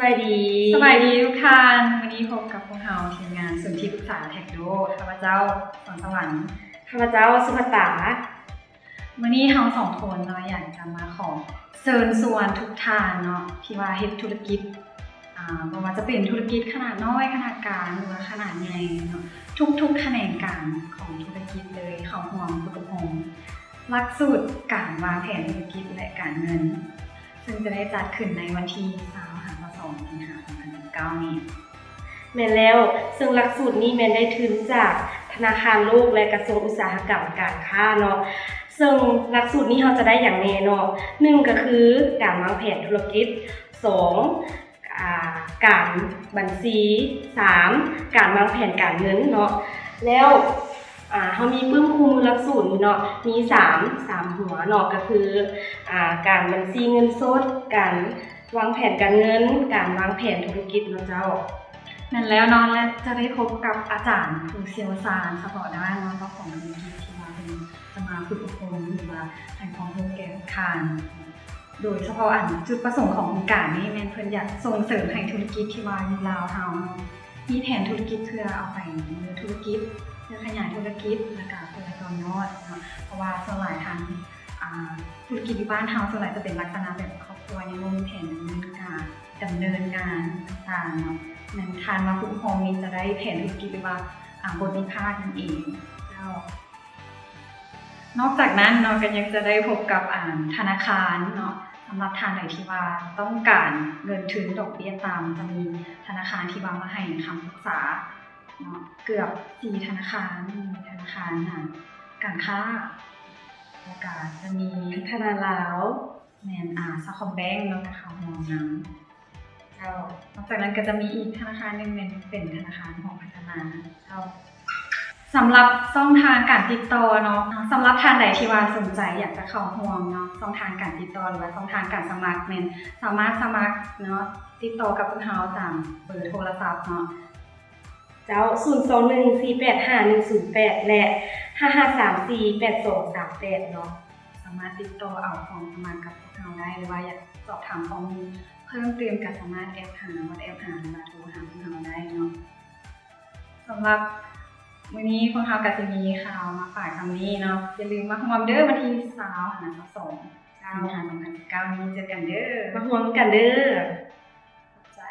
บายดี สวัสดีทุกท่านวันนี้พบกับพวกเราทีมงานศูนย์ที่ปรึกษาแท็กโดข้าพเจ้าสอนสวรรค์ ข้าพเจ้าสุภตา วันนี้เราสองคนเราอยากจะมาขอเชิญชวนทุกท่านเนาะที่ว่าเฮ็ดธุรกิจไม่ว่าจะเป็นธุรกิจขนาดน้อยขนาดกลางหรือว่าขนาดใหญ่เนาะทุกแขนงการของธุรกิจเลยเขาห่วงผู้ประกอบหลักสูตรการวางแผนธุรกิจและการเงิน ซึ่งจะได้จัดขึ้นในวันที่22 สิงหาคม 2019 นี้ แม่นแล้วซึ่งหลักสูตรนี้แม่นได้ทุนจากธนาคารโลกและกระทรวงอุตสาหกรรมการค้าเนาะซึ่งหลักสูตรนี้เราจะได้อย่างแน่เนาะ1ก็คือการวางแผนธุรกิจ2การบัญชี3การวางแผนการเงินเนาะแล้วเขามีปึ้มคู่มือหลักสูตรนี้เนาะมี3หัวเนาะก็คือการบัญชีเงินสดการวางแผนการเงินการวางแผนธุรกิจเนาะเจ้านั่นแล้วเนาะและจะได้พบกับอาจารย์ผู้เชี่ยวชาญเฉพาะด้านเนาะเจ้าของธุรกิจที่มาเป็นจะมาฝึกอบรมหรือว่าให้ความรู้แก่ลูกค้าโดยเฉพาะจุดประสงค์ของโครงการนี้แม่นเพิ่นอยากส่งเสริมให้ธุรกิจที่ว่าอยู่ลาวเฮาเนาะมีแผนธุรกิจเพื่อเอาไปดำเนินธุรกิจเพื่อขยายธุรกิจและก็เพื่อต่อยอดเนาะเพราะว่าส่วนหลายทางธุรกิจที่บ้านเฮาส่วนใหญ่จะเป็นลักษณะแบบครอบครัวยังบ่มีแผนดำเนินการต่างๆเนาะนั้นทานมาคุ้มครองนี้จะได้แผนธุรกิจหรือว่าบทวิพากษ์นั่นเองเจ้านอกจากนั้นเนาะก็ยังจะได้พบกับธนาคารเนาะสำหรับท่านใดที่ว่าต้องการเงินทุนดอกเบี้ยต่ำจะมีธนาคารที่ว่ามาให้คำปรึกษาเนาะเกือบ4ธนาคารมีธนาคารการค้าแล้วก็จะมีธนาลาวแมนซาคอมแบงก์แล้วก็เขามองน้ำนอกจากนั้นก็จะมีอีกธนาคารหนึ่งเป็นธนาคารของพัฒนาสำหรับช่องทางการติดต่อเนาะสำหรับท่านใดที่ว่าสนใจอยากจะเข้าร่วมเนาะช่องทางการติดต่อหรือว่าช่องทางการสมัครสามารถสมัครเนาะติดต่อกับพวกเราตามเบอร์โทรศัพท์เนาะเจ้า021485108และ55348238เนาะสามารถติดต่อเอาของสมัครกับพวกเราได้หรือว่าอยากสอบถามข้อมูลเพิ่มเติมก็สามารถแอปหาหรือว่าโทรหาพวกเราได้เนาะสำหรับวันนี้พวกเราก็จะมีข่าวมาฝากคำนี้เนาะอย่าลืมมาร่วมเด้อวันที่22 สิงหาคม 2019 นี้เจอกันเด้อมาร่วมกันเด้อใจ